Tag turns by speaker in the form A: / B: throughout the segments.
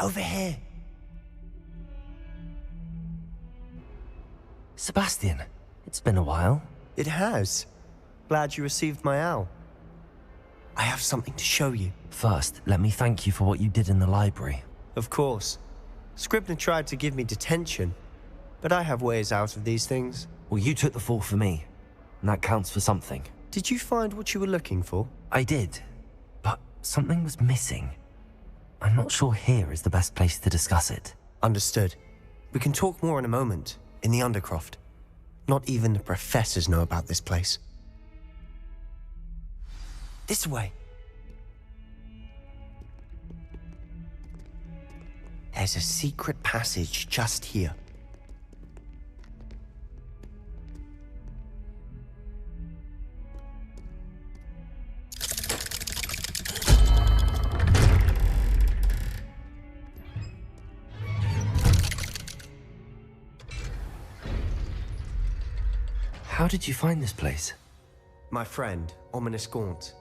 A: Over here.
B: Sebastian, it's been a while.
A: It has. Glad you received my owl. I have something to show you.
B: First, let me thank you for what you did in the library.
A: Of course. Scribner tried to give me detention, but I have ways out of these things.
B: Well, you took the fall for me, and that counts for something.
A: Did you find what you were looking for?
B: I did, but something was missing. I'm not sure here is the best place to discuss it.
A: Understood. We can talk more in a moment, in the Undercroft. Not even the professors know about this place. This way. There's a secret passage just here.
B: How did you find this place?
A: My friend, Ominous Gaunt.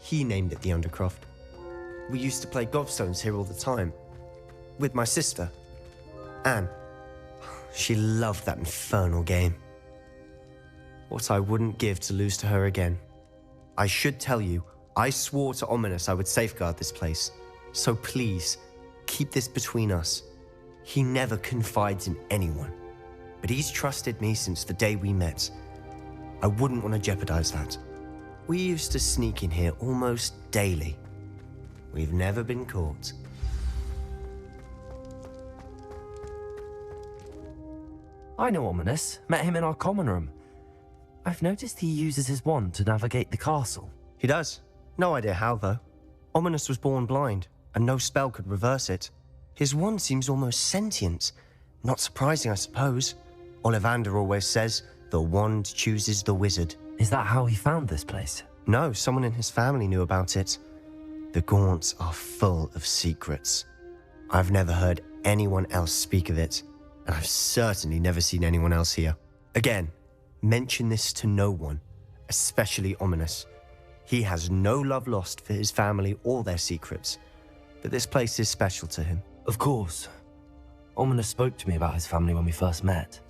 A: He named it the Undercroft. We used to play gobstones here all the time. With my sister, Anne. She loved that infernal game. What I wouldn't give to lose to her again. I should tell you, I swore to Ominous I would safeguard this place. So please, keep this between us. He never confides in anyone. But he's trusted me since the day we met. I wouldn't want to jeopardize that. We used to sneak in here almost daily. We've never been caught.
B: I know Ominous. Met him in our common room. I've noticed he uses his wand to navigate the castle.
A: He does. No idea how, though. Ominous was born blind, and no spell could reverse it. His wand seems almost sentient. Not surprising, I suppose. Ollivander always says, the wand chooses the wizard.
B: Is that how he found this place?
A: No, someone in his family knew about it. The Gaunts are full of secrets. I've never heard anyone else speak of it, and I've certainly never seen anyone else here. Again, mention this to no one, especially Ominous. He has no love lost for his family or their secrets, but this place is special to him.
B: Of course. Ominous spoke to me about his family when we first met.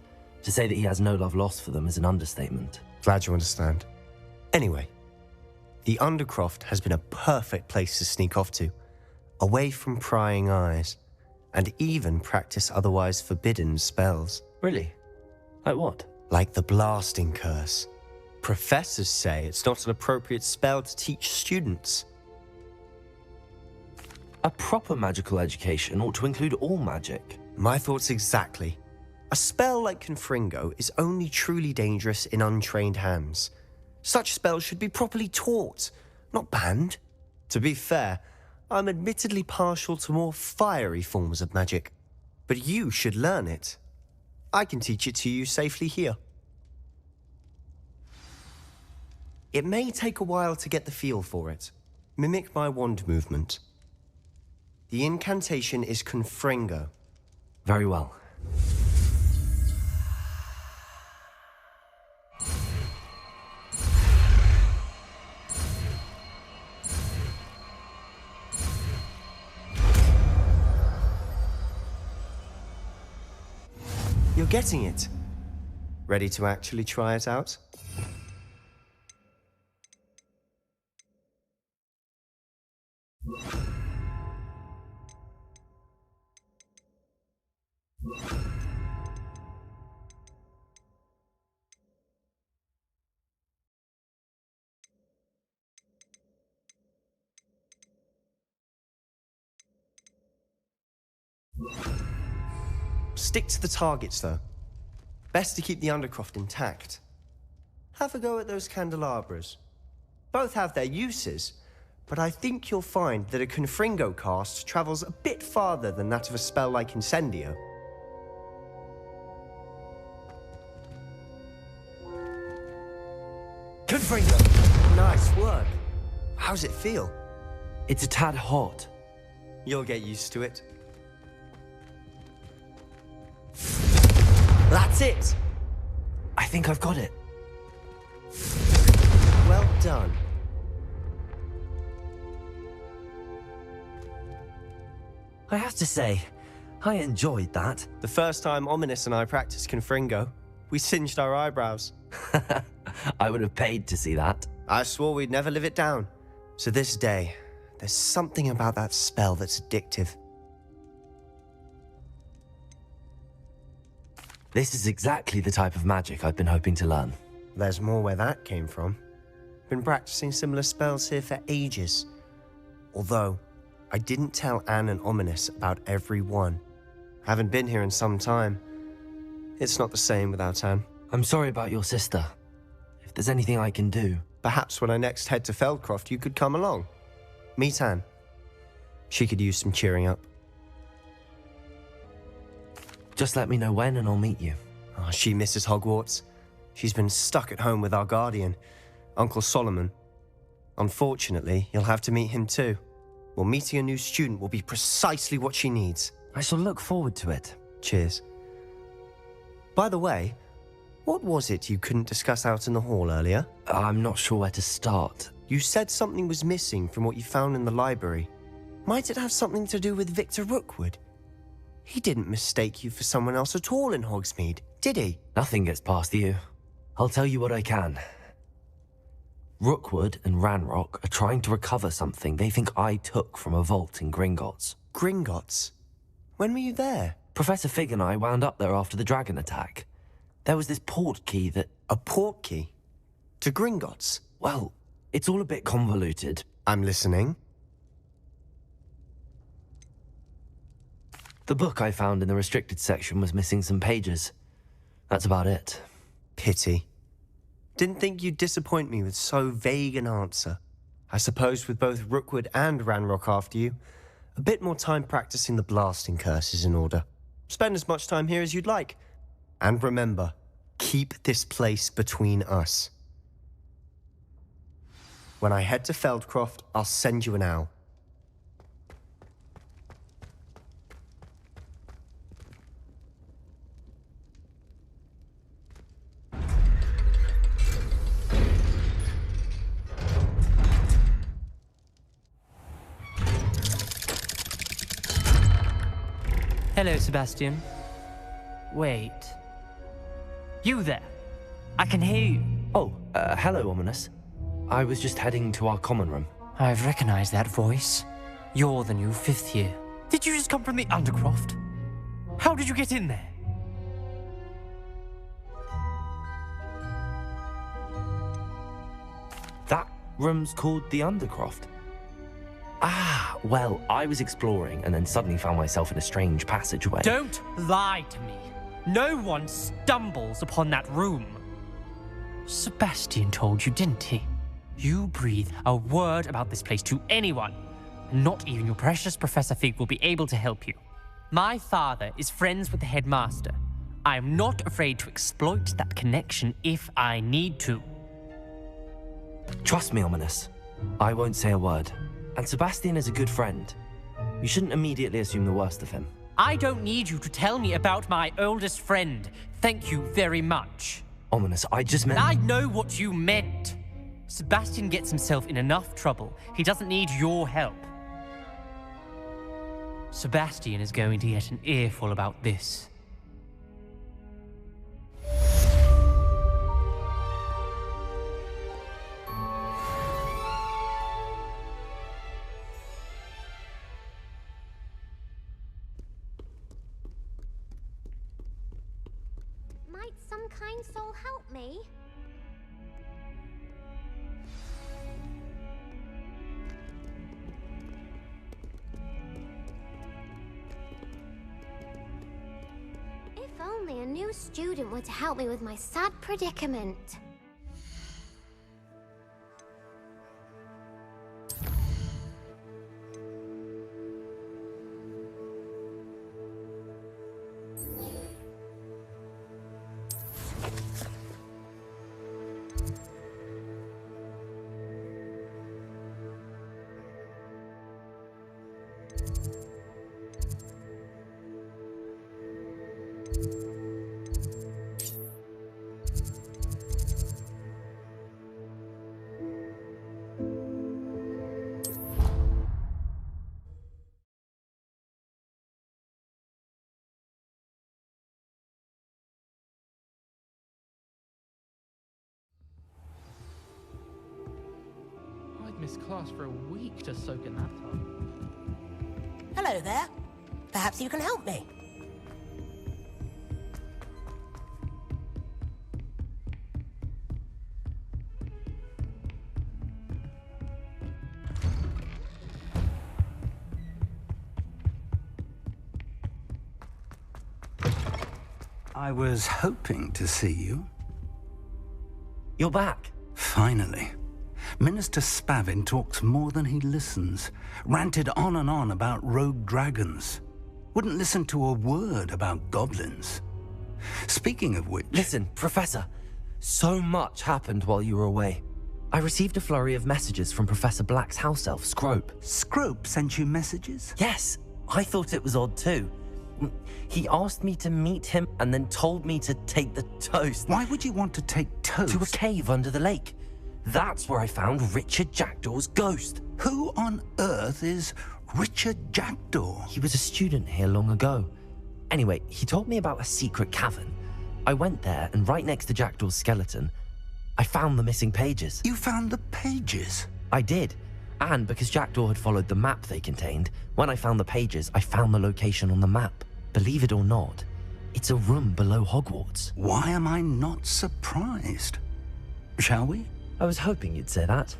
B: To say that he has no love lost for them is an understatement.
A: Glad you understand. Anyway, the Undercroft has been a perfect place to sneak off to, away from prying eyes, and even practice otherwise forbidden spells.
B: Really? Like what?
A: Like the blasting curse. Professors say it's not an appropriate spell to teach students.
B: A proper magical education ought to include all magic.
A: My thoughts exactly. A spell like Confringo is only truly dangerous in untrained hands. Such spells should be properly taught, not banned. To be fair, I'm admittedly partial to more fiery forms of magic, but you should learn it. I can teach it to you safely here. It may take a while to get the feel for it. Mimic my wand movement. The incantation is Confringo.
B: Very well.
A: You're getting it. Ready to actually try it out? Stick to the targets, though. Best to keep the Undercroft intact. Have a go at those candelabras. Both have their uses, but I think you'll find that a Confringo cast travels a bit farther than that of a spell like Incendio. Confringo! Nice work. How's it feel?
B: It's a tad hot.
A: You'll get used to it. That's it!
B: I think I've got it.
A: Well done.
B: I have to say, I enjoyed that.
A: The first time Ominous and I practiced Confringo, we singed our eyebrows.
B: I would have paid to see that.
A: I swore we'd never live it down. So this day, there's something about that spell that's addictive.
B: This is exactly the type of magic I've been hoping to learn.
A: There's more where that came from. Been practicing similar spells here for ages. Although, I didn't tell Anne and Ominous about every one. Haven't been here in some time. It's not the same without Anne.
B: I'm sorry about your sister. If there's anything I can do...
A: Perhaps when I next head to Feldcroft, you could come along. Meet Anne. She could use some cheering up.
B: Just let me know when and I'll meet you.
A: Oh, she misses Hogwarts. She's been stuck at home with our guardian, Uncle Solomon. Unfortunately, you'll have to meet him too. Well, meeting a new student will be precisely what she needs.
B: I shall look forward to it.
A: Cheers. By the way, what was it you couldn't discuss out in the hall earlier?
B: I'm not sure where to start.
A: You said something was missing from what you found in the library. Might it have something to do with Victor Rookwood? He didn't mistake you for someone else at all in Hogsmeade, did he?
B: Nothing gets past you. I'll tell you what I can. Rookwood and Ranrock are trying to recover something they think I took from a vault in Gringotts.
A: Gringotts? When were you there?
B: Professor Fig and I wound up there after the dragon attack. There was this port key that...
A: A port key? To Gringotts?
B: Well, it's all a bit convoluted.
A: I'm listening.
B: The book I found in the restricted section was missing some pages. That's about it.
A: Pity. Didn't think you'd disappoint me with so vague an answer. I suppose with both Rookwood and Ranrock after you, a bit more time practicing the blasting curse is in order. Spend as much time here as you'd like. And remember, keep this place between us. When I head to Feldcroft, I'll send you an owl.
C: Hello, Sebastian. Wait. You there? I can hear you.
B: Oh, hello, Ominous. I was just heading to our common room.
C: I've recognized that voice. You're the new fifth year. Did you just come from the Undercroft? How did you get in there?
B: That room's called the Undercroft. Ah, well, I was exploring and then suddenly found myself in a strange passageway.
C: Don't lie to me. No one stumbles upon that room. Sebastian told you, didn't he? You breathe a word about this place to anyone, and not even your precious Professor Fig will be able to help you. My father is friends with the headmaster. I am not afraid to exploit that connection if I need to.
B: Trust me, Ominous. I won't say a word. And Sebastian is a good friend. You shouldn't immediately assume the worst of him.
C: I don't need you to tell me about my oldest friend. Thank you very much.
B: Ominous, I just meant...
C: I know what you meant. Sebastian gets himself in enough trouble. He doesn't need your help. Sebastian is going to get an earful about this.
D: Might some kind soul help me? If only a new student were to help me with my sad predicament.
E: this class for a week to soak in that tub.
F: Hello there. Perhaps you can help me.
G: I was hoping to see you.
B: You're back.
G: Finally. Minister Spavin talks more than he listens. Ranted on and on about rogue dragons. Wouldn't listen to a word about goblins. Speaking of which...
B: Listen, Professor. So much happened while you were away. I received a flurry of messages from Professor Black's house elf, Scrope.
G: Scrope sent you messages?
B: Yes, I thought it was odd too. He asked me to meet him and then told me to take the toast.
G: Why would you want to take toast?
B: To a cave under the lake. That's where I found Richard Jackdaw's ghost.
G: Who on earth is Richard Jackdaw?
B: He was a student here long ago. Anyway, he told me about a secret cavern. I went there, and right next to Jackdaw's skeleton, I found the missing pages.
G: You found the pages?
B: I did. And because Jackdaw had followed the map they contained, when I found the pages, I found the location on the map. Believe it or not, it's a room below Hogwarts.
G: Why am I not surprised? Shall we?
B: I was hoping you'd say that.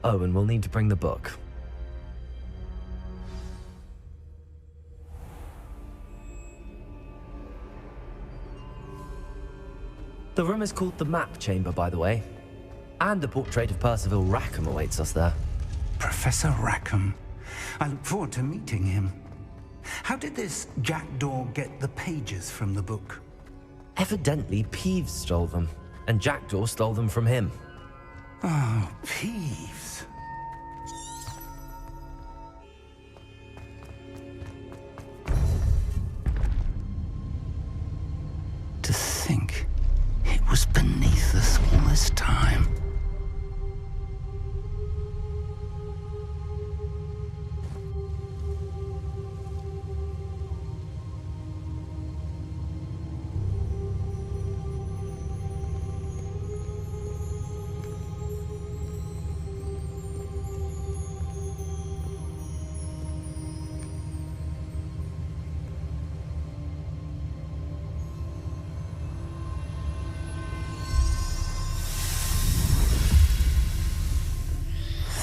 B: Oh, and we'll need to bring the book. The room is called the Map Chamber, by the way. And a portrait of Percival Rackham awaits us there.
G: Professor Rackham. I look forward to meeting him. How did this Jackdaw get the pages from the book?
B: Evidently, Peeves stole them, and Jackdaw stole them from him.
G: Oh, Peeves. To think it was beneath us all this time.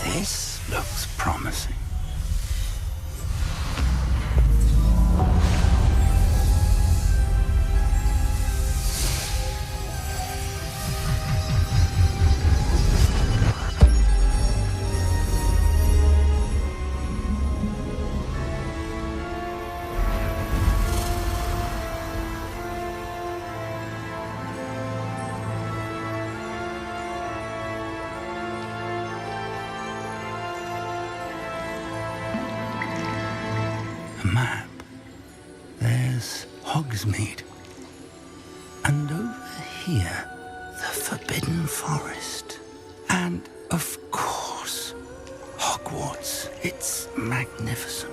G: This looks promising. Map. There's Hogsmeade. And over here, the Forbidden Forest. And, of course, Hogwarts. It's magnificent.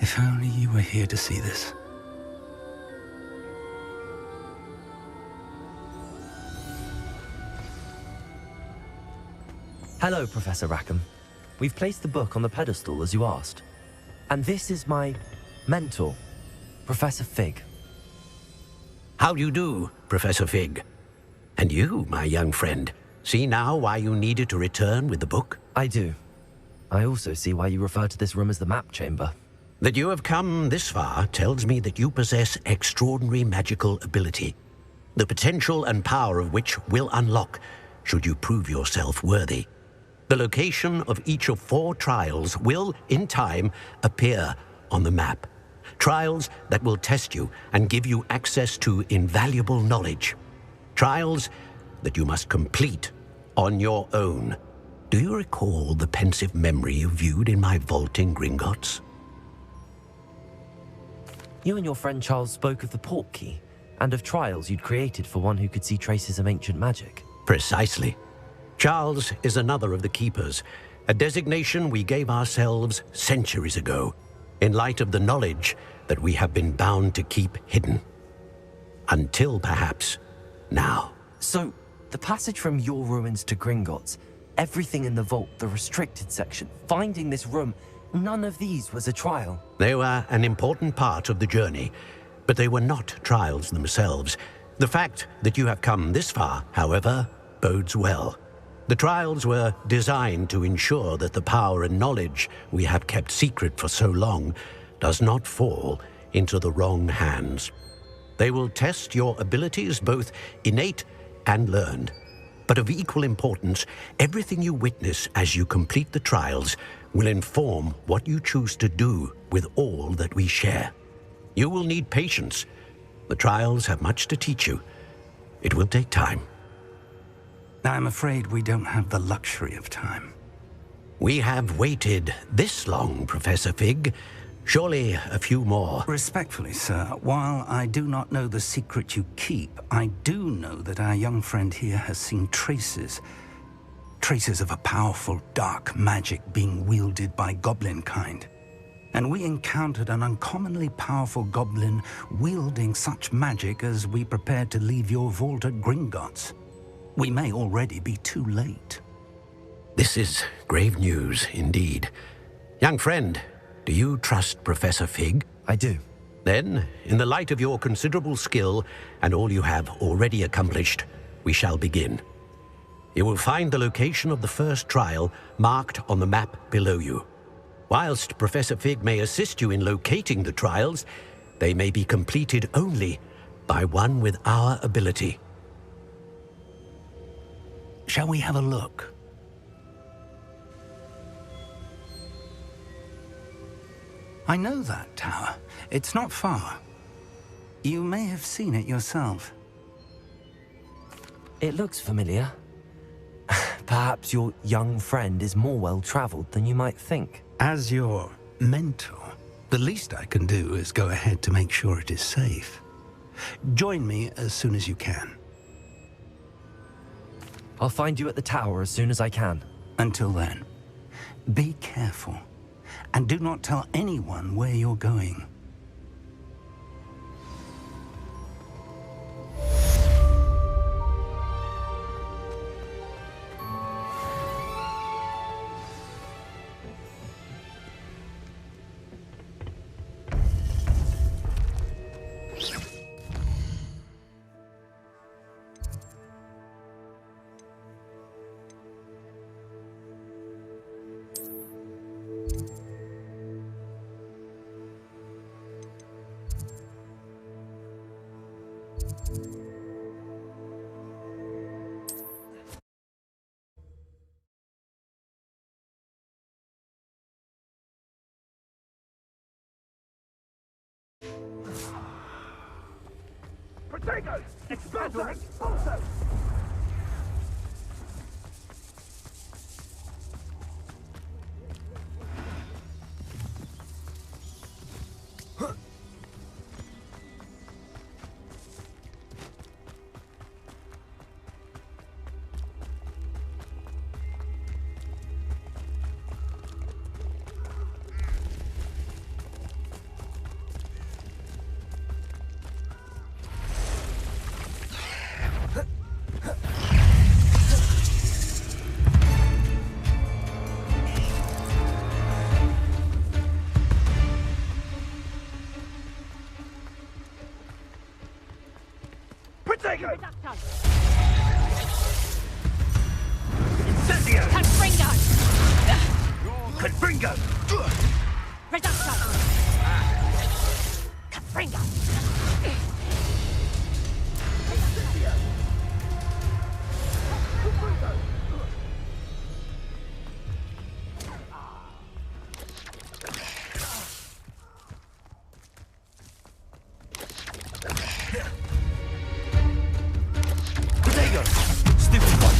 G: If only you were here to see this.
B: Hello, Professor Rackham. We've placed the book on the pedestal as you asked. And this is my mentor, Professor Fig.
H: How do you do, Professor Fig? And you, my young friend, see now why you needed to return with the book?
B: I do. I also see why you refer to this room as the Map Chamber.
H: That you have come this far tells me that you possess extraordinary magical ability, the potential and power of which will unlock should you prove yourself worthy. The location of each of 4 trials will, in time, appear on the map. Trials that will test you and give you access to invaluable knowledge. Trials that you must complete on your own. Do you recall the pensive memory you viewed in my vault in Gringotts?
B: You and your friend Charles spoke of the portkey and of trials you'd created for one who could see traces of ancient magic.
H: Precisely. Charles is another of the Keepers, a designation we gave ourselves centuries ago, in light of the knowledge that we have been bound to keep hidden. Until perhaps now.
B: So, the passage from your ruins to Gringotts, everything in the vault, the restricted section, finding this room, none of these was a trial.
H: They were an important part of the journey, but they were not trials themselves. The fact that you have come this far, however, bodes well. The trials were designed to ensure that the power and knowledge we have kept secret for so long does not fall into the wrong hands. They will test your abilities, both innate and learned. But of equal importance, everything you witness as you complete the trials will inform what you choose to do with all that we share. You will need patience. The trials have much to teach you. It will take time.
G: I'm afraid we don't have the luxury of time.
H: We have waited this long, Professor Fig. Surely a few more.
G: Respectfully, sir, while I do not know the secret you keep, I do know that our young friend here has seen traces of a powerful dark magic being wielded by goblin kind. And we encountered an uncommonly powerful goblin wielding such magic as we prepared to leave your vault at Gringotts. We may already be too late.
H: This is grave news indeed. Young friend, do you trust Professor Fig?
B: I do.
H: Then, in the light of your considerable skill and all you have already accomplished, we shall begin. You will find the location of the first trial marked on the map below you. Whilst Professor Fig may assist you in locating the trials, they may be completed only by one with our ability.
G: Shall we have a look? I know that tower. It's not far. You may have seen it yourself.
B: It looks familiar. Perhaps your young friend is more well-traveled than you might think.
G: As your mentor, the least I can do is go ahead to make sure it is safe. Join me as soon as you can.
B: I'll find you at the tower as soon as I can.
G: Until then, be careful, and do not tell anyone where you're going.
I: Potatoes! Explosions! Also! Potato! Incendio!
F: Confringo!
I: Confringo!
F: Reducto! Confringo!
B: Stupid one.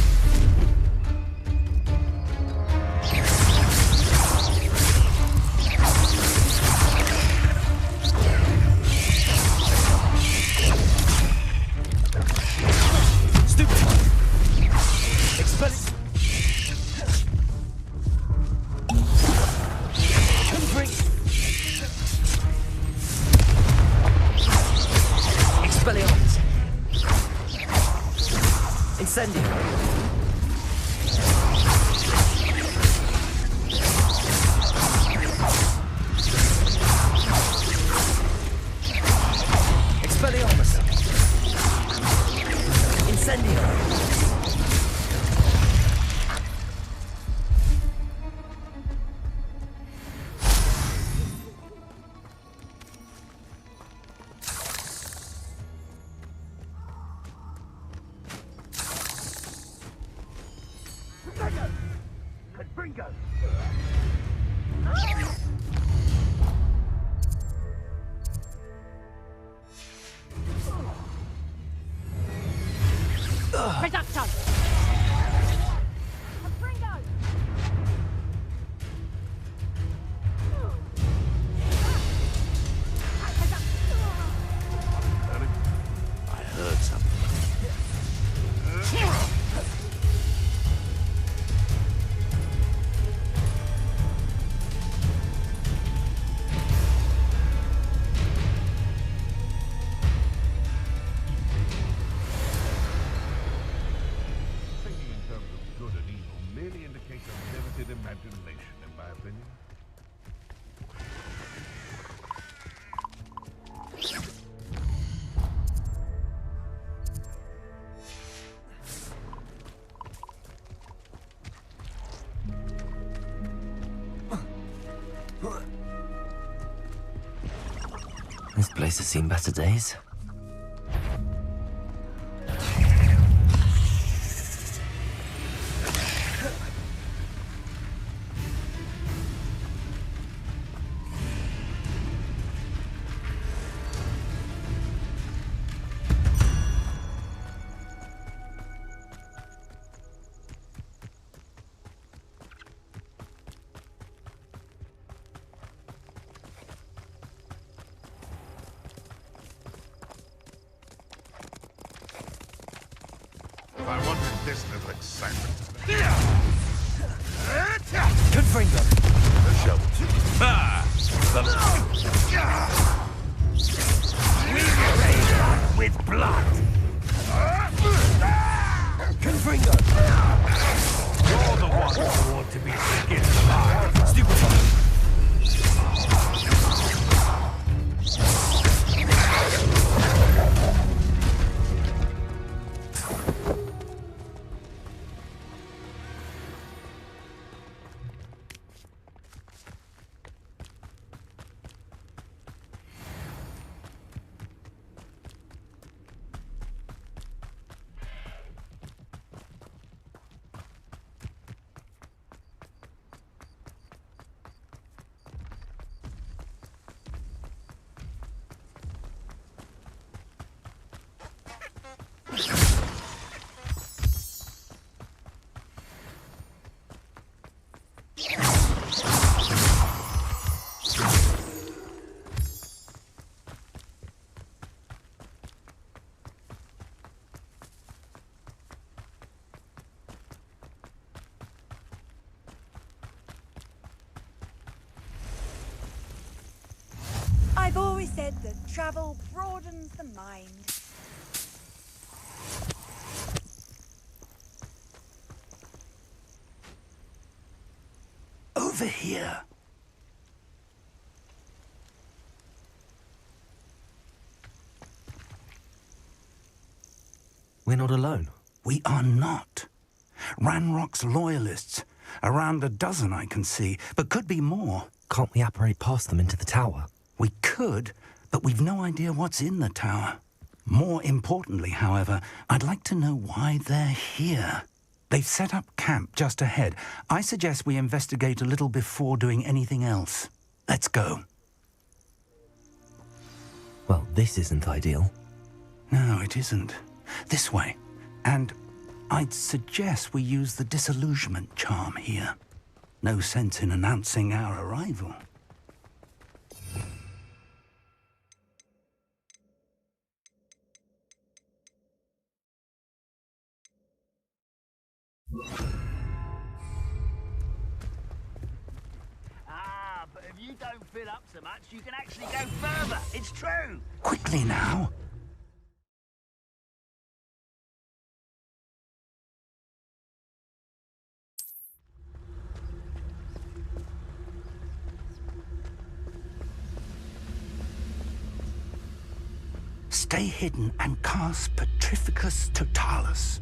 B: Incendio! Expelliarmus! Incendio!
J: Reducto!
H: I heard something.
I: Thinking in terms of good and evil merely indicates a limited imagination, in my opinion.
B: This place has seen better days.
I: I wanted this little excitement.
B: Confringo!
I: The show.
H: With blood!
B: Confringo!
H: You're the one who ought to be skinned alive!
B: Stupefy!
K: I've always said that travel broadens the mind.
G: Over here.
B: We're not alone.
G: We are not. Ranrock's loyalists. Around a dozen I can see, but could be more.
B: Can't we apparate past them into the tower?
G: We could, but we've no idea what's in the tower. More importantly, however, I'd like to know why they're here. They've set up camp just ahead. I suggest we investigate a little before doing anything else. Let's go.
B: Well, this isn't ideal.
G: No, it isn't. This way. And I'd suggest we use the disillusionment charm here. No sense in announcing our arrival.
L: But if you don't fill up so much, you can actually go further. It's true.
G: Quickly now. Stay hidden and cast Petrificus Totalis.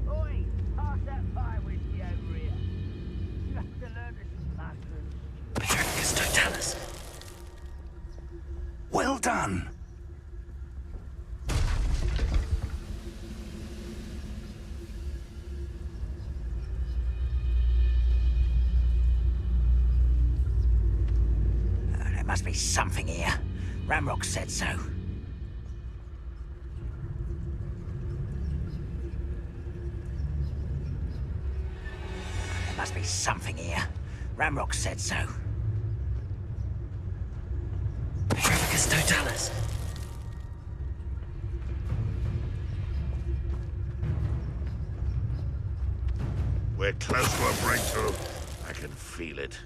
L: Oi, pass that fire whiskey over here. You have to learn this mushroom.
B: Petrificus Totalis.
G: Well done.
F: There must be something here. Ramrock said so. There must be something here. Ramrock said so.
B: Petrificus Totalis.
I: We're close to a breakthrough. I can feel it.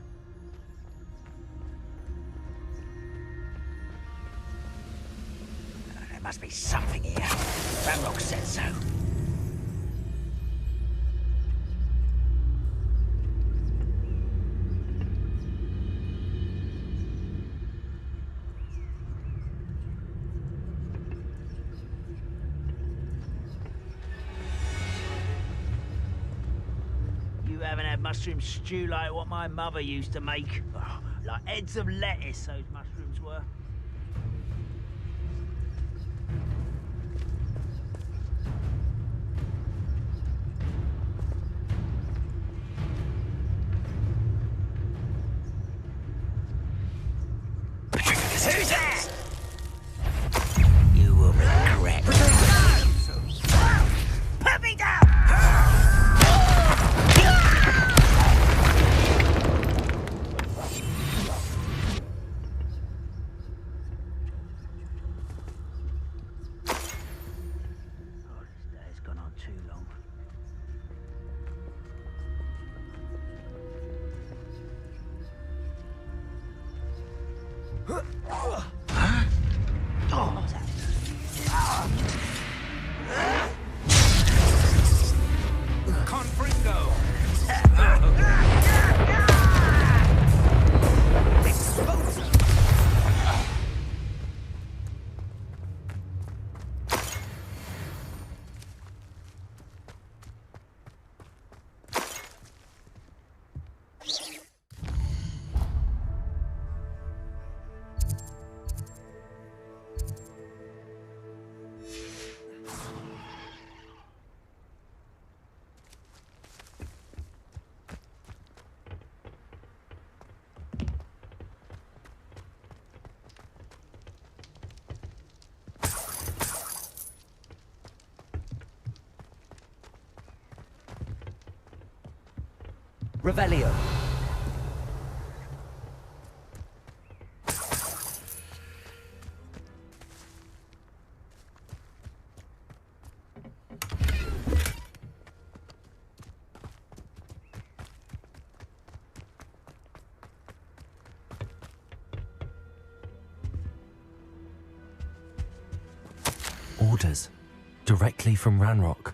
F: There must be something here. Ramrock said so.
L: You haven't had mushroom stew like what my mother used to make. Oh, like heads of lettuce, those mushrooms were.
F: Who's that? You will regret. Put me down!
L: Oh, this day's gone on too long.
G: Confringo!
B: Revelio. Orders. Directly from Ranrock.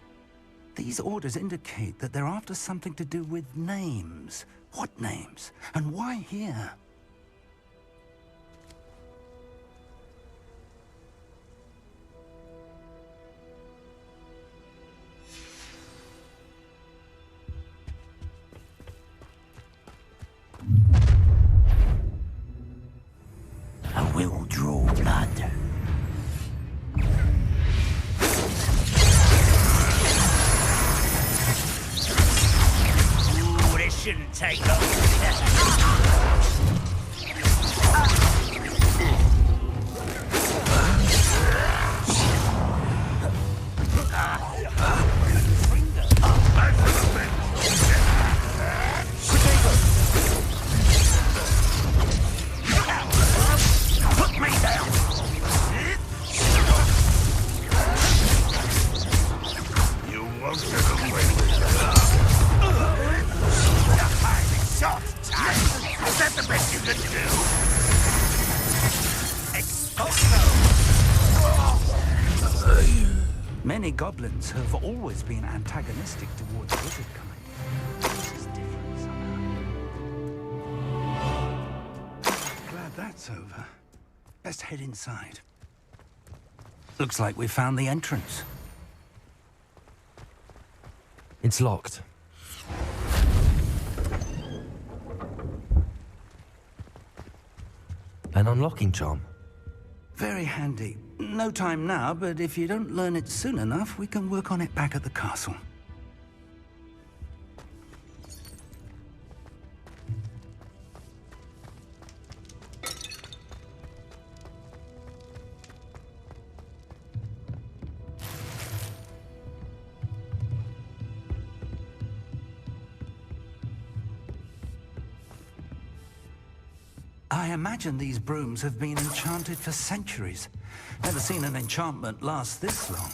G: These orders indicate that they're after something to do with names. What names? And why here?
F: I will draw blood. Ooh, this shouldn't take long.
G: Many goblins have always been antagonistic towards wizard kind. This is different somehow. Glad that's over. Best head inside. Looks like we found the entrance.
B: It's locked. An unlocking charm.
G: Very handy. No time now, but if you don't learn it soon enough, we can work on it back at the castle. I imagine these brooms have been enchanted for centuries. Never seen an enchantment last this long.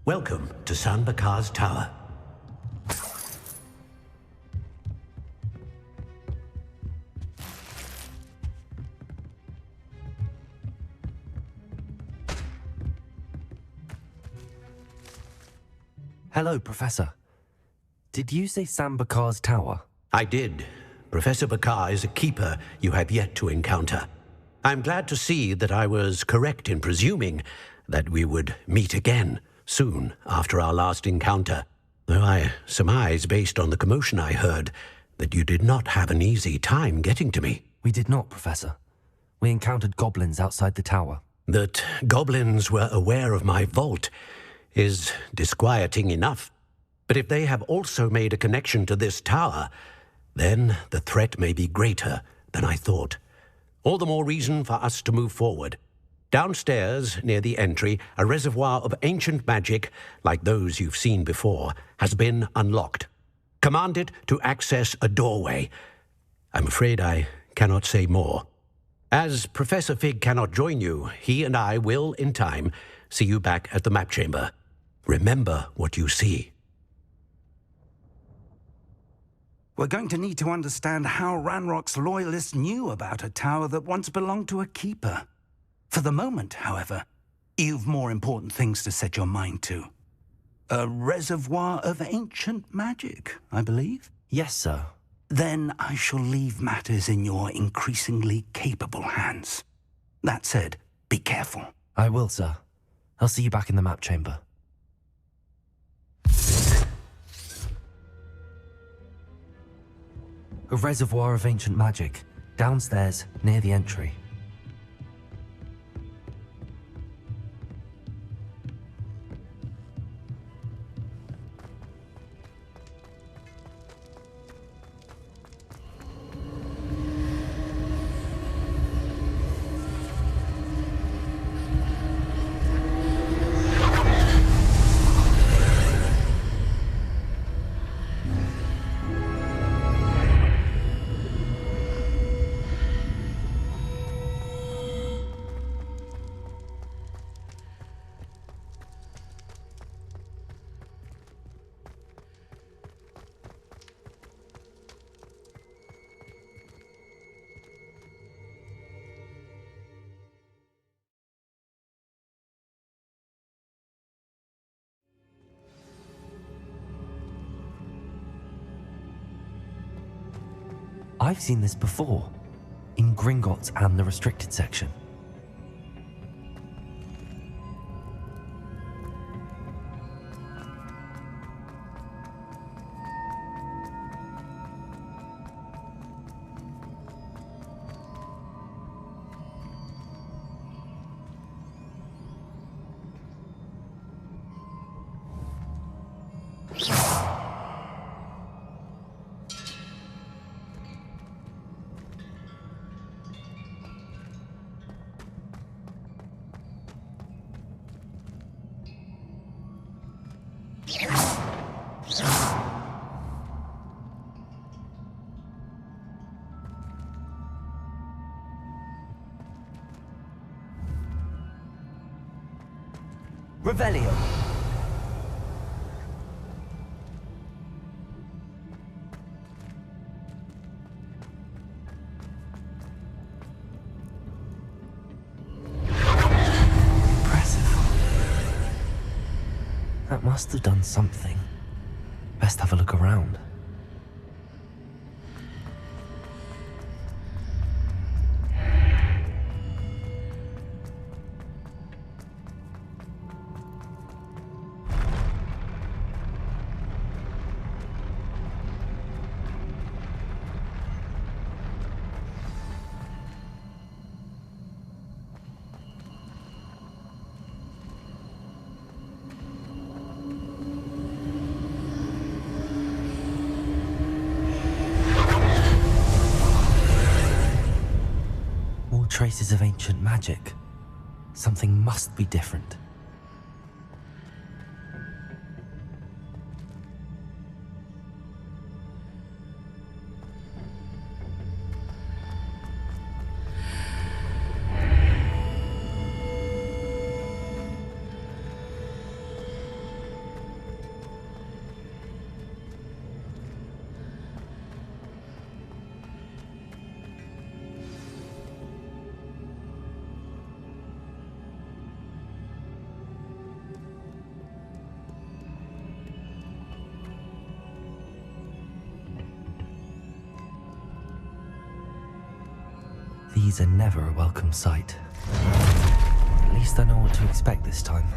H: Welcome to San Bakar's Tower.
B: Hello, Professor. Did you say San Bakar's Tower?
H: I did. Professor Bakar is a keeper you have yet to encounter. I'm glad to see that I was correct in presuming that we would meet again soon after our last encounter, though I surmise, based on the commotion I heard, that you did not have an easy time getting to me.
B: We did not, Professor. We encountered goblins outside the tower.
H: That goblins were aware of my vault is disquieting enough. But if they have also made a connection to this tower, then the threat may be greater than I thought. All the more reason for us to move forward. Downstairs, near the entry, a reservoir of ancient magic, like those you've seen before, has been unlocked. Command it to access a doorway. I'm afraid I cannot say more. As Professor Fig cannot join you, he and I will, in time, see you back at the map chamber. Remember what you see.
G: We're going to need to understand how Ranrock's loyalists knew about a tower that once belonged to a keeper. For the moment, however, you've more important things to set your mind to. A reservoir of ancient magic, I believe?
B: Yes, sir.
G: Then I shall leave matters in your increasingly capable hands. That said, be careful.
B: I will, sir. I'll see you back in the map chamber. A reservoir of ancient magic, downstairs, near the entry. I've seen this before, in Gringotts and the restricted section. Revelio. Impressive. That must have done something. Best have a look around. traces of ancient magic. Something must be different. These are never a welcome sight. At least I know what to expect this time.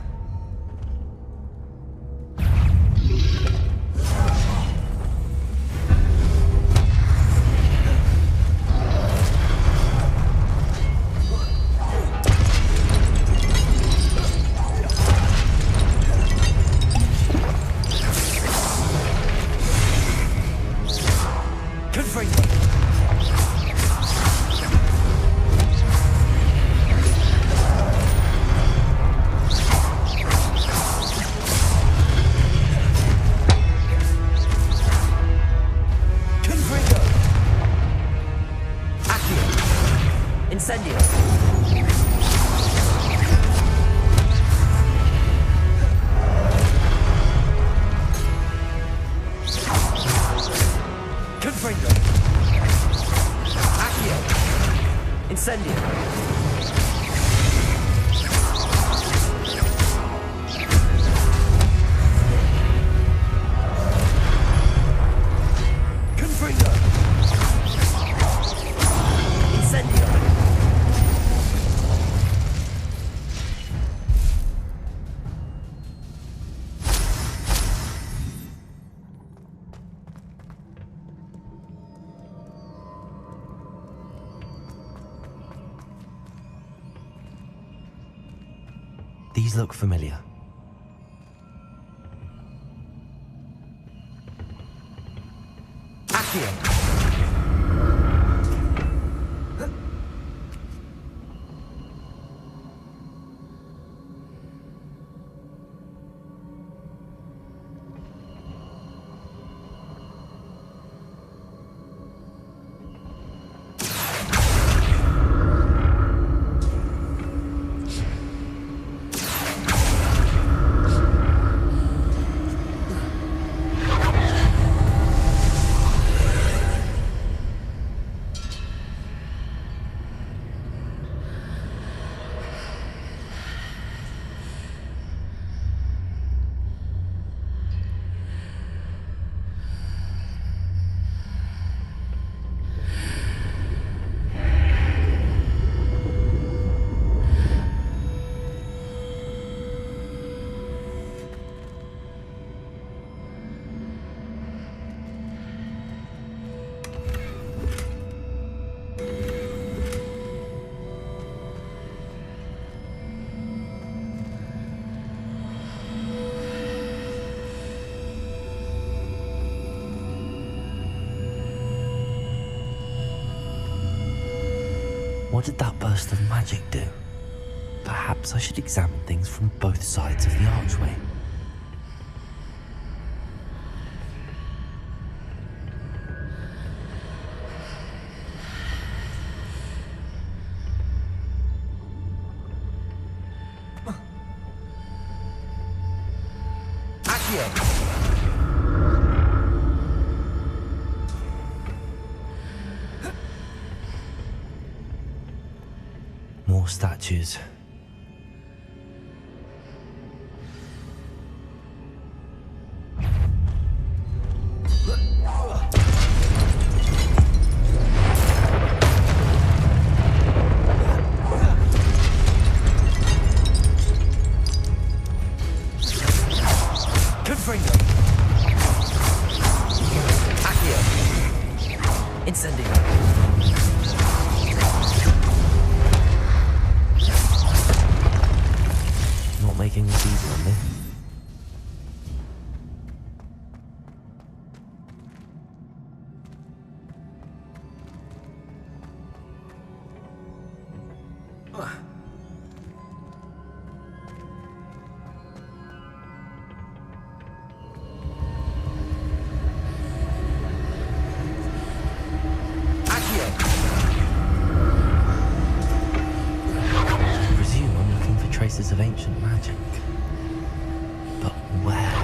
B: These look familiar. Accio! What did that burst of magic do? Perhaps I should examine things from both sides of the archway. More statues. Making this easy on me. traces of ancient magic. But where?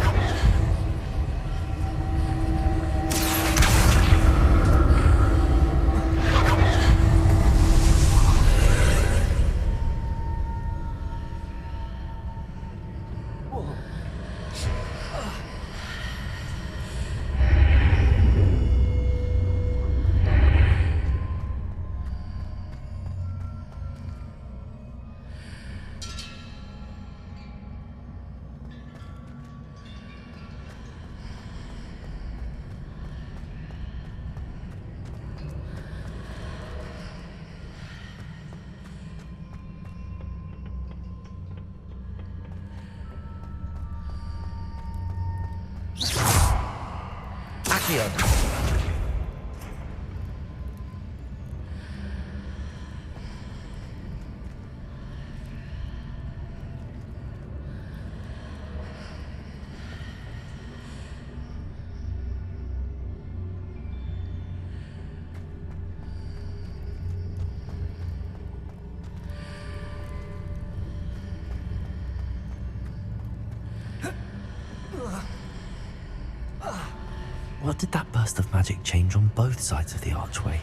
B: What did that burst of magic change on both sides of the archway?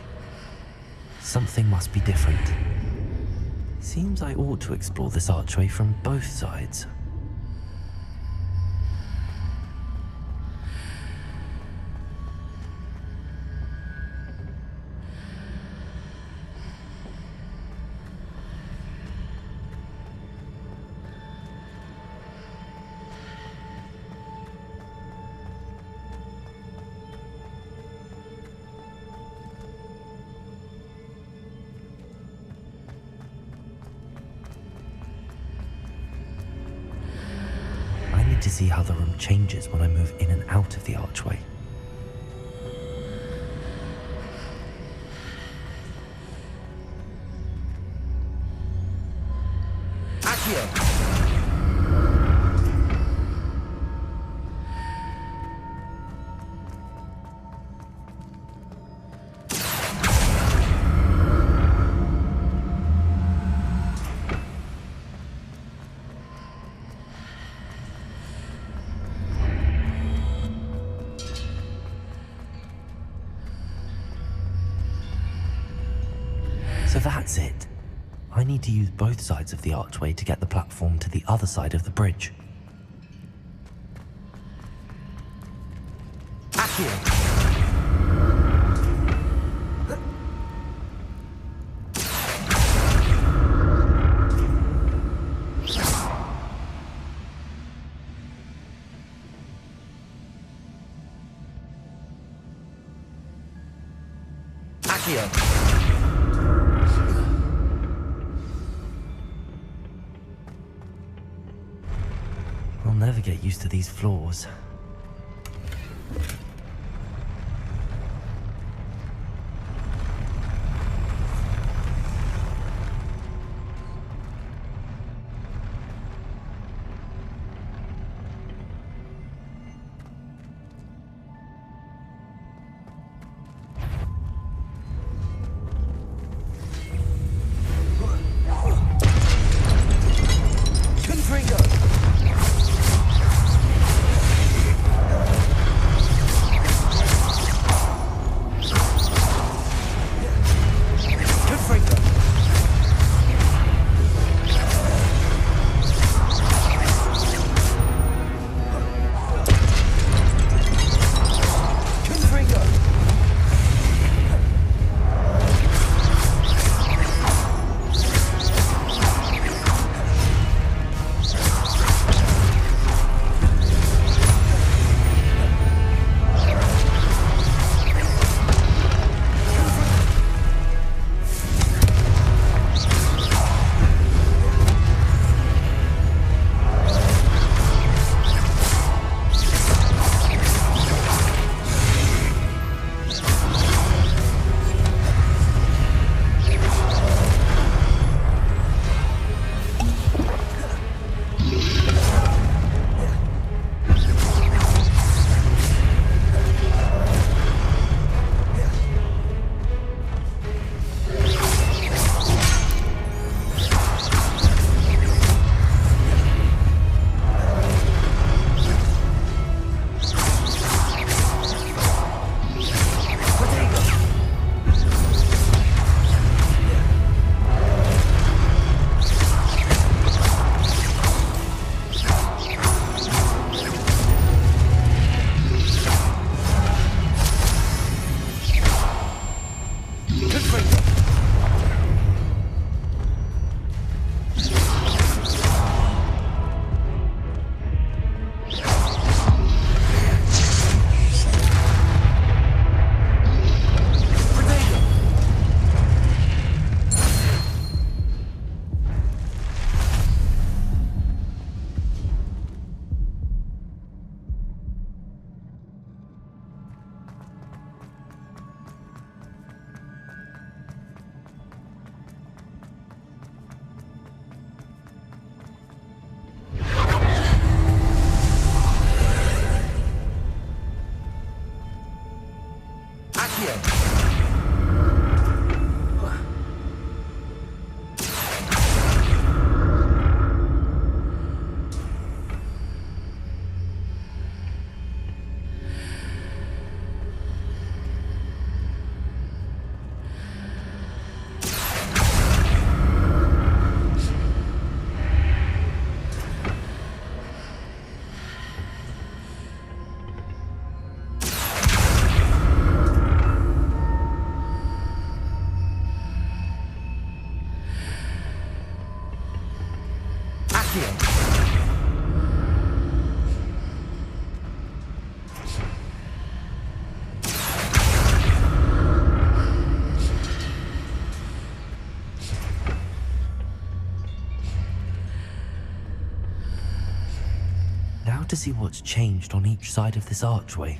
B: Something must be different. Seems I ought to explore this archway from both sides. To see how the room changes when I move in and out of the archway. So that's it. I need to use both sides of the archway to get the platform to the other side of the bridge. I'll never get used to these floors. Now to see what's changed on each side of this archway.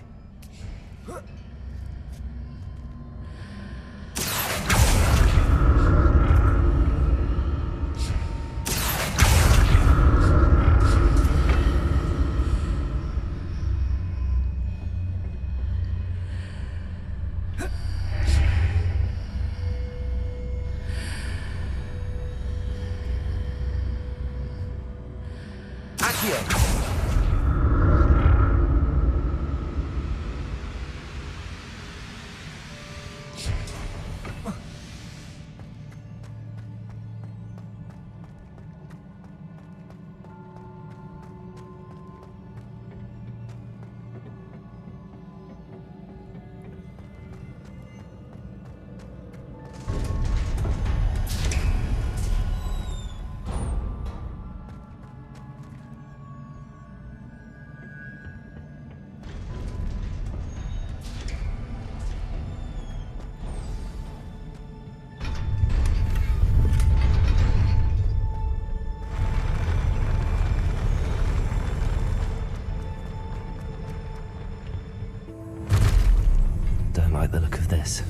B: Don't like the look of this.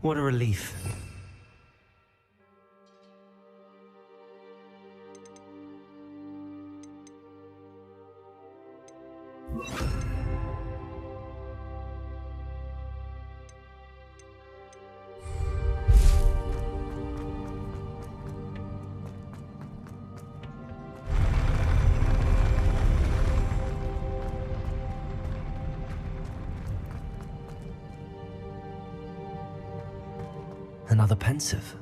B: What a relief. Another pensive.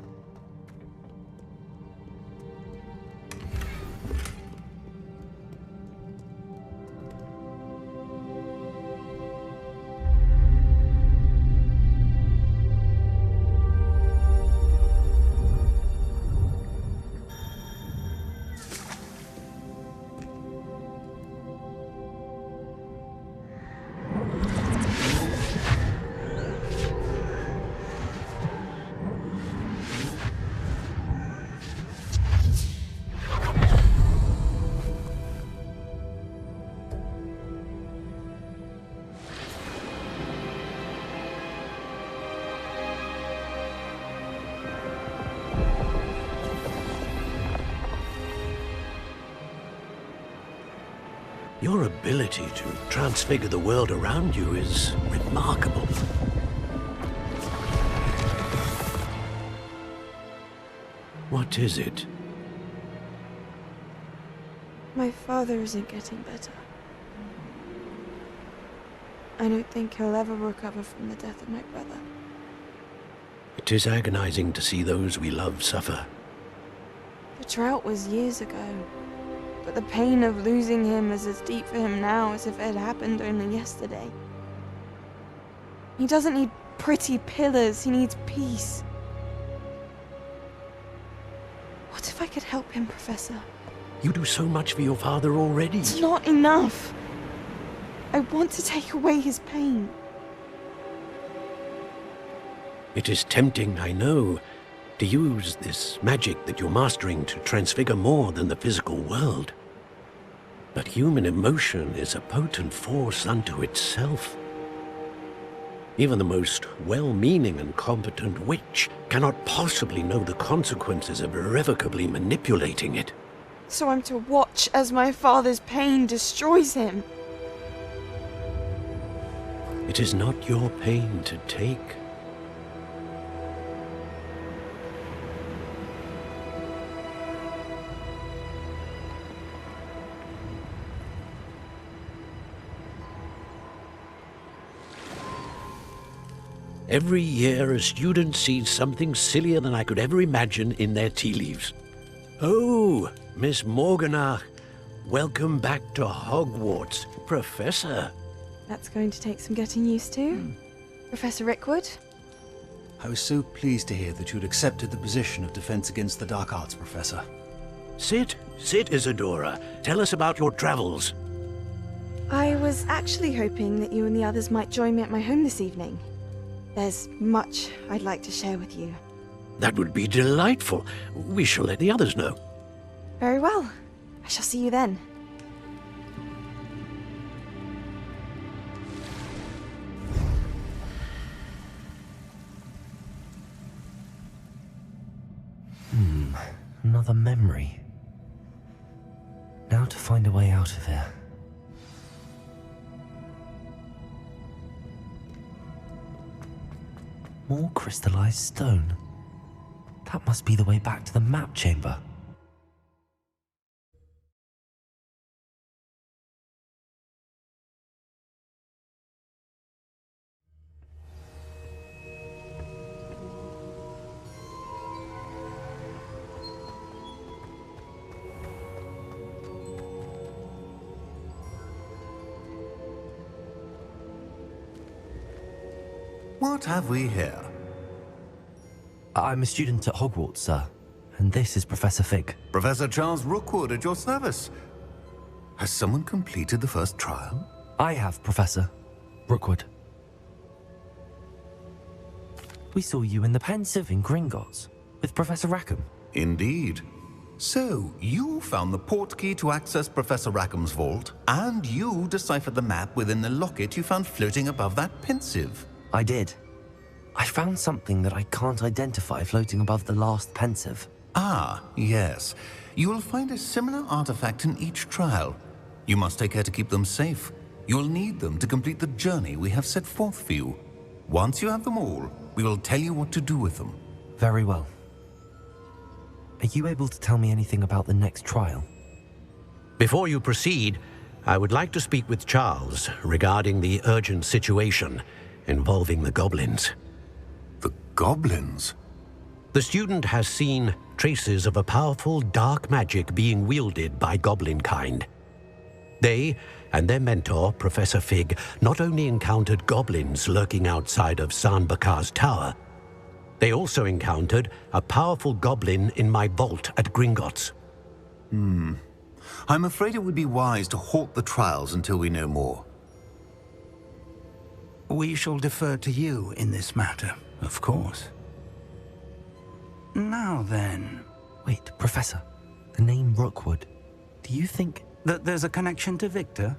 H: Your ability to transfigure the world around you is remarkable. What is it?
J: My father isn't getting better. I don't think he'll ever recover from the death of my brother.
H: It is agonizing to see those we love suffer.
J: The drought was years ago, but the pain of losing him is as deep for him now as if it had happened only yesterday. He doesn't need pretty pillars, he needs peace. What if I could help him, Professor?
H: You do so much for your father already.
J: It's not enough. I want to take away his pain.
H: It is tempting, I know, to use this magic that you're mastering to transfigure more than the physical world. But human emotion is a potent force unto itself. Even the most well-meaning and competent witch cannot possibly know the consequences of irrevocably manipulating it.
J: So I'm to watch as my father's pain destroys him.
H: It is not your pain to take. Every year, a student sees something sillier than I could ever imagine in their tea leaves. Oh, Miss Morganach, welcome back to Hogwarts, Professor.
J: That's going to take some getting used to. Professor Rickwood?
M: I was so pleased to hear that you'd accepted the position of Defense Against the Dark Arts, Professor.
H: Sit, Isadora. Tell us about your travels.
J: I was actually hoping that you and the others might join me at my home this evening. There's much I'd like to share with you.
H: That would be delightful. We shall let the others know.
J: Very well. I shall see you then.
B: Another memory. Now to find a way out of here. More crystallized stone. That must be the way back to the map chamber.
N: What have we here?
B: I'm a student at Hogwarts, sir. And this is Professor Fig.
N: Professor Charles Rookwood at your service. Has someone completed the first trial?
B: I have, Professor Rookwood. We saw you in the Pensive in Gringotts with Professor Rackham.
N: Indeed. So, you found the portkey to access Professor Rackham's vault, and you deciphered the map within the locket you found floating above that Pensive.
B: I did. I found something that I can't identify floating above the last pensive.
N: Ah, yes. You will find a similar artifact in each trial. You must take care to keep them safe. You will need them to complete the journey we have set forth for you. Once you have them all, we will tell you what to do with them.
B: Very well. Are you able to tell me anything about the next trial?
H: Before you proceed, I would like to speak with Charles regarding the urgent situation involving the goblins.
N: The goblins?
H: The student has seen traces of a powerful dark magic being wielded by goblin kind. They and their mentor, Professor Fig, not only encountered goblins lurking outside of San Bakar's tower, they also encountered a powerful goblin in my vault at Gringotts.
N: I'm afraid it would be wise to halt the trials until we know more.
G: We shall defer to you in this matter, of course. Now then...
B: Wait, Professor. The name Rookwood. Do you think...
G: that there's a connection to Victor?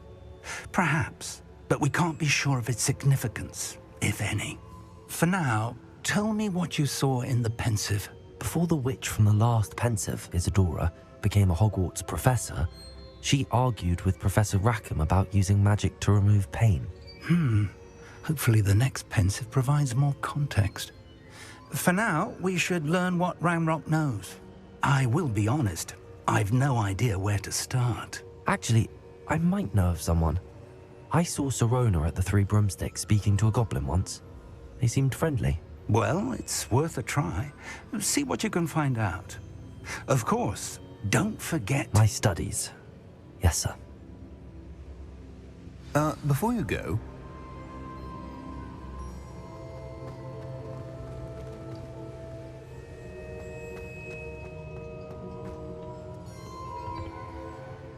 G: Perhaps, but we can't be sure of its significance, if any. For now, tell me what you saw in the pensive.
B: Before the witch from the last pensive, Isadora, became a Hogwarts professor, she argued with Professor Rackham about using magic to remove pain.
G: Hopefully the next pensive provides more context. For now, we should learn what Ranrock knows. I will be honest, I've no idea where to start.
B: Actually, I might know of someone. I saw Sirona at the Three Broomsticks speaking to a goblin once. They seemed friendly.
G: Well, it's worth a try. See what you can find out. Of course, don't forget...
B: My studies. Yes, sir.
N: Before you go...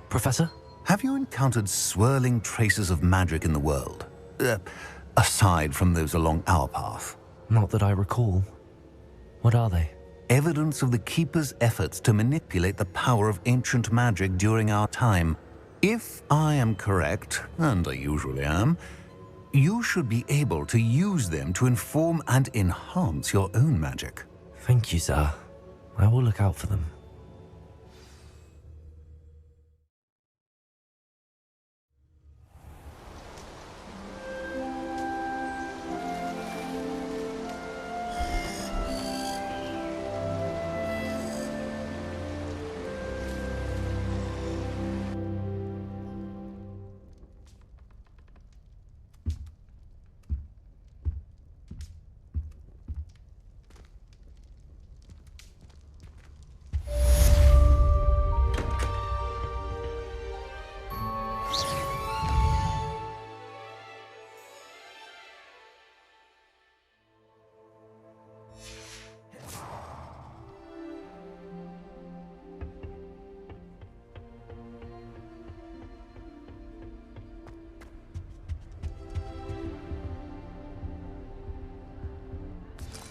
B: Professor?
N: Have you encountered swirling traces of magic in the world? Aside from those along our path?
B: Not that I recall. What are they?
N: Evidence of the Keeper's efforts to manipulate the power of ancient magic during our time. If I am correct, and I usually am, you should be able to use them to inform and enhance your own magic.
B: Thank you, sir. I will look out for them.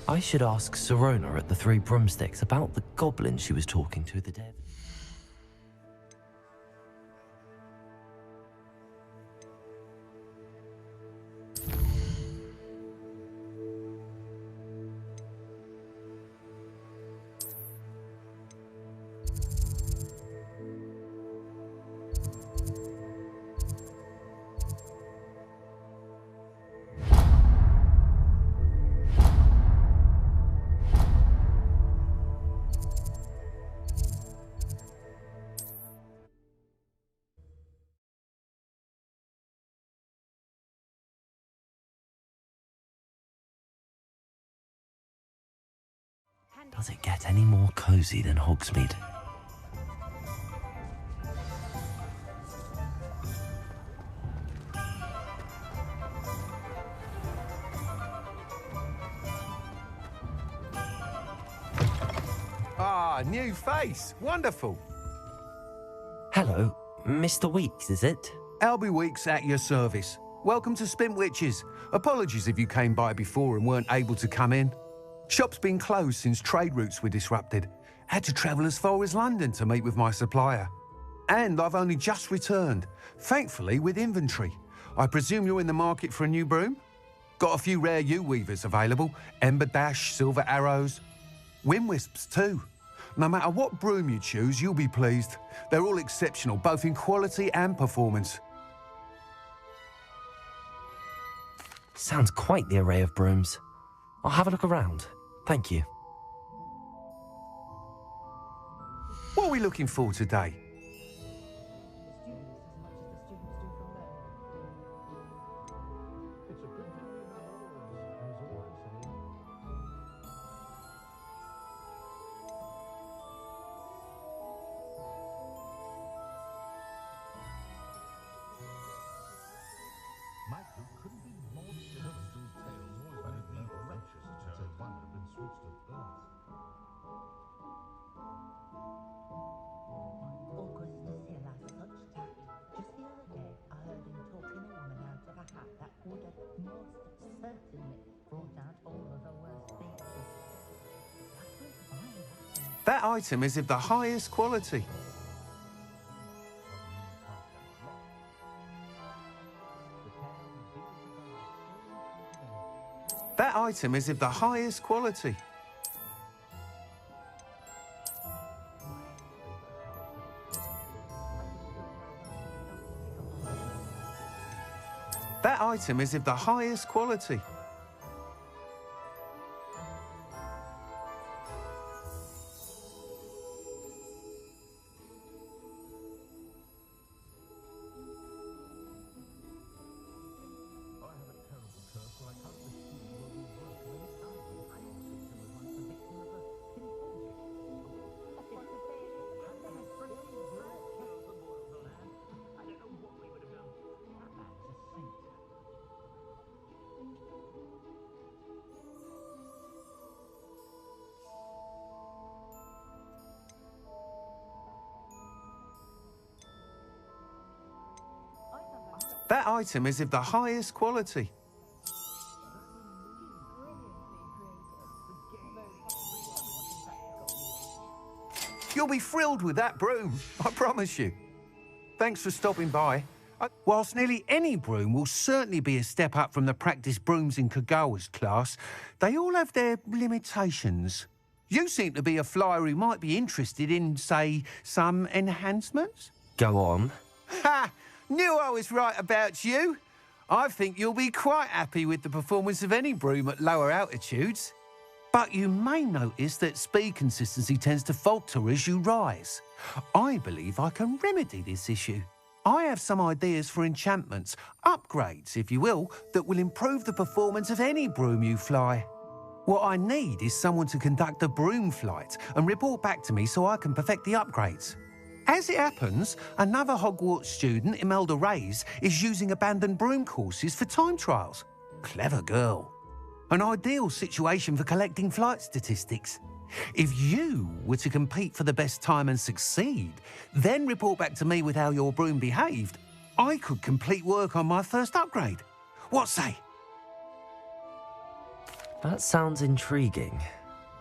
B: I should ask Sirona at the Three Broomsticks about the goblin she was talking to the day. Does it get any more cozy than Hogsmeade?
O: Ah, new face. Wonderful.
B: Hello, Mr. Weeks, is it?
O: Albie Weeks at your service. Welcome to Spintwitches. Apologies if you came by before and weren't able to come in. Shop's been closed since trade routes were disrupted. Had to travel as far as London to meet with my supplier. And I've only just returned, thankfully with inventory. I presume you're in the market for a new broom? Got a few rare U-weavers available. Ember Dash, Silver Arrows. Wind Wisps too. No matter what broom you choose, you'll be pleased. They're all exceptional, both in quality and performance.
B: Sounds quite the array of brooms. I'll have a look around. Thank you.
O: What are we looking for today? That item is of the highest quality. That item is of the highest quality. That item is of the highest quality. That item is of the highest quality. You'll be thrilled with that broom, I promise you. Thanks for stopping by. Whilst nearly any broom will certainly be a step up from the practice brooms in Kagawa's class, they all have their limitations. You seem to be a flyer who might be interested in, say, some enhancements?
B: Go on.
O: Ha! Knew I was right about you. I think you'll be quite happy with the performance of any broom at lower altitudes. But you may notice that speed consistency tends to falter as you rise. I believe I can remedy this issue. I have some ideas for enchantments, upgrades, if you will, that will improve the performance of any broom you fly. What I need is someone to conduct a broom flight and report back to me so I can perfect the upgrades. As it happens, another Hogwarts student, Imelda Reyes, is using abandoned broom courses for time trials. Clever girl. An ideal situation for collecting flight statistics. If you were to compete for the best time and succeed, then report back to me with how your broom behaved, I could complete work on my first upgrade. What say?
B: That sounds intriguing.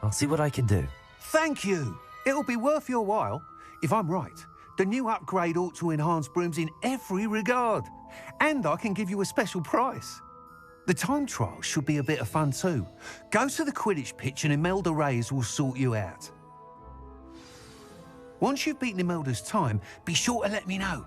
B: I'll see what I can do.
O: Thank you. It'll be worth your while. If I'm right, the new upgrade ought to enhance brooms in every regard. And I can give you a special price. The time trial should be a bit of fun too. Go to the Quidditch pitch and Imelda Reyes will sort you out. Once you've beaten Imelda's time, be sure to let me know.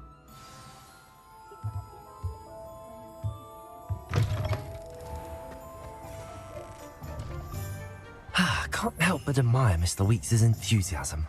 B: I can't help but admire Mr. Weeks' enthusiasm.